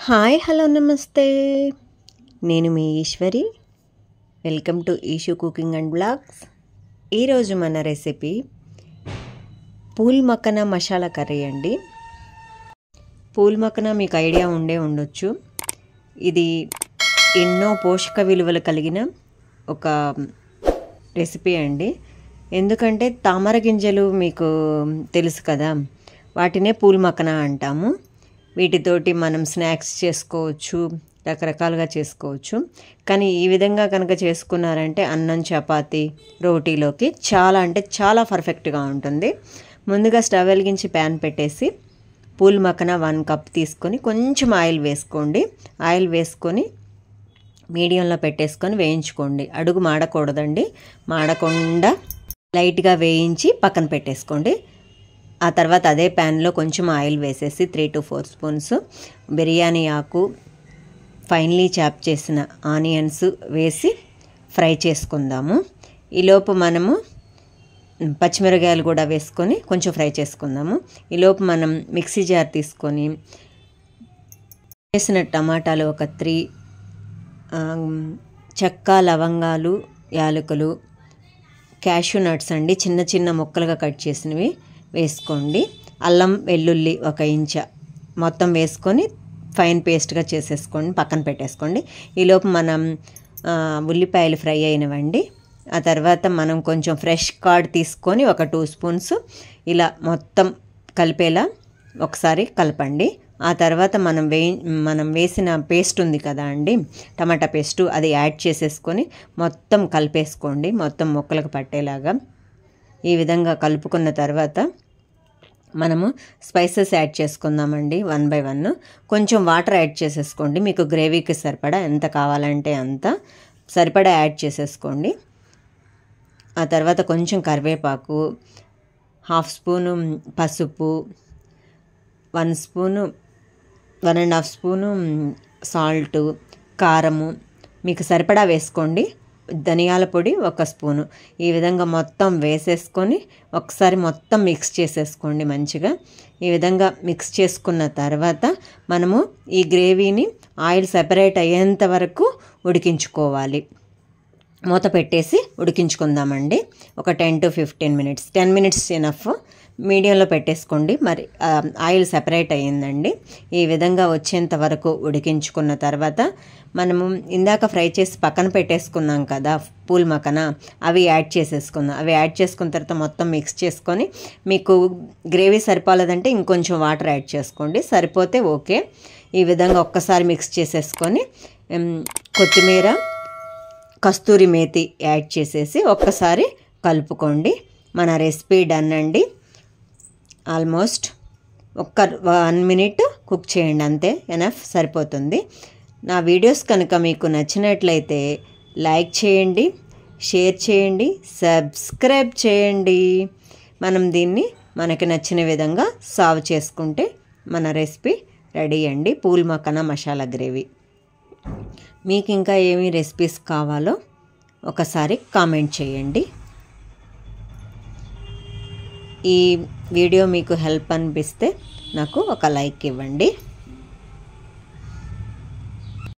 Hi hello namaste. నేను మీ Eswari. Welcome to Eeshu cooking and blogs. ఈరోజు మన రెసిపీ పూల్ మక్కన మసాలా కర్రీ అండి. పూల్ మక్కన మీకు ఐడియా ఉండొచ్చు. ఇది ఎన్నో పోషక విలువలు కలిగిన ఒక రెసిపీ అండి. ఎందుకంటే తామర గింజలు మీకు తెలుసు కదా, వాటినే పూల్ మక్కన అంటాము. వీటితోటి మనం స్నాక్స్ చేసుకోవచ్చు, రకరకాలుగా చేసుకోవచ్చు. కానీ ఈ విధంగా కనుక చేసుకున్నారంటే అన్నం, చపాతీ, రోటీలోకి చాలా అంటే చాలా పర్ఫెక్ట్గా ఉంటుంది. ముందుగా స్టవ్ వెలిగించి ప్యాన్ పెట్టేసి పూల్ మక్కన 1 కప్ తీసుకొని కొంచెం ఆయిల్ వేసుకోండి. ఆయిల్ వేసుకొని మీడియంలో పెట్టేసుకొని వేయించుకోండి. అడుగు మాడకూడదండి. మాడకుండా లైట్గా వేయించి పక్కన పెట్టేసుకోండి. ఆ తర్వాత అదే ప్యాన్లో కొంచెం ఆయిల్ వేసేసి 3 to 4 స్పూన్స్ బిర్యానీ ఆకు, ఫైన్లీ చాప్ చేసిన ఆనియన్స్ వేసి ఫ్రై చేసుకుందాము. ఈలోపు మనము పచ్చిమిరకాయలు కూడా వేసుకొని కొంచెం ఫ్రై చేసుకుందాము. ఈలోపు మనం మిక్సీ జార్ తీసుకొని వేసిన టమాటాలు ఒక 3, చెక్క, లవంగాలు, యాలకులు, క్యాష్యూ నట్స్ అండి, చిన్న చిన్న ముక్కలుగా కట్ చేసినవి వేసుకోండి. అల్లం వెల్లుల్లి 1 ఇంచు మొత్తం వేసుకొని ఫైన్ పేస్ట్గా చేసేసుకోండి, పక్కన పెట్టేసుకోండి. ఈలోపు మనం ఉల్లిపాయలు ఫ్రై అయినవండి. ఆ తర్వాత మనం కొంచెం ఫ్రెష్ కర్డ్ తీసుకొని ఒక 2 స్పూన్స్ ఇలా మొత్తం కలిపేలా ఒకసారి కలపండి. ఆ తర్వాత మనం వేసిన పేస్ట్ ఉంది కదా అండి, టమాటా పేస్టు, అది యాడ్ చేసేసుకొని మొత్తం కలిపేసుకోండి, మొత్తం ముక్కలకు పట్టేలాగా. ఈ విధంగా కలుపుకున్న తర్వాత మనము స్పైసెస్ యాడ్ చేసుకుందామండి 1 by 1. కొంచెం వాటర్ యాడ్ చేసేసుకోండి. మీకు గ్రేవీకి సరిపడా ఎంత కావాలంటే అంత సరిపడా యాడ్ చేసేసుకోండి. ఆ తర్వాత కొంచెం కరివేపాకు, 1/2 స్పూను పసుపు, 1 స్పూను 1.5 స్పూను సాల్టు, కారము మీకు సరిపడా వేసుకోండి. ధనియాల పొడి 1 స్పూను. ఈ విధంగా మొత్తం వేసేసుకొని ఒకసారి మొత్తం మిక్స్ చేసేసుకోండి మంచిగా. ఈ విధంగా మిక్స్ చేసుకున్న తర్వాత మనము ఈ గ్రేవీని ఆయిల్ సెపరేట్ అయ్యేంత వరకు ఉడికించుకోవాలి. మూత పెట్టేసి ఉడికించుకుందామండి ఒక 10 to 15 minutes. 10 minutes enough. మీడియంలో పెట్టేసుకోండి. మరి ఆయిల్ సెపరేట్ అయ్యిందండి. ఈ విధంగా వచ్చేంత వరకు ఉడికించుకున్న తర్వాత మనము ఇందాక ఫ్రై చేసి పక్కన పెట్టేసుకున్నాం కదా పూల్ మక్కన, అవి యాడ్ చేసేసుకుందాం. అవి యాడ్ చేసుకున్న తర్వాత మొత్తం మిక్స్ చేసుకొని మీకు గ్రేవీ సరిపోలేదంటే ఇంకొంచెం వాటర్ యాడ్ చేసుకోండి, సరిపోతే ఓకే. ఈ విధంగా ఒక్కసారి మిక్స్ చేసేసుకొని కొత్తిమీర, కస్తూరి మేతి యాడ్ చేసేసి ఒక్కసారి కలుపుకోండి. మన రెసిపీ డన్ అండి. ఆల్మోస్ట్ 1 minute కుక్ చేయండి, అంతే ఎనఫ్, సరిపోతుంది. నా వీడియోస్ కనుక మీకు నచ్చినట్లయితే లైక్ చేయండి, షేర్ చేయండి, సబ్స్క్రైబ్ చేయండి. మనం దీన్ని మనకి నచ్చిన విధంగా సర్వ్ చేసుకుంటే మన రెసిపీ రెడీ అండి, పూల్ మక్కన మసాలా గ్రేవీ. మీకు ఇంకా ఏమి రెసిపీస్ కావాలో ఒకసారి కామెంట్ చేయండి. ఈ వీడియో మీకు హెల్ప్ అనిపిస్తే నాకు ఒక లైక్ ఇవ్వండి.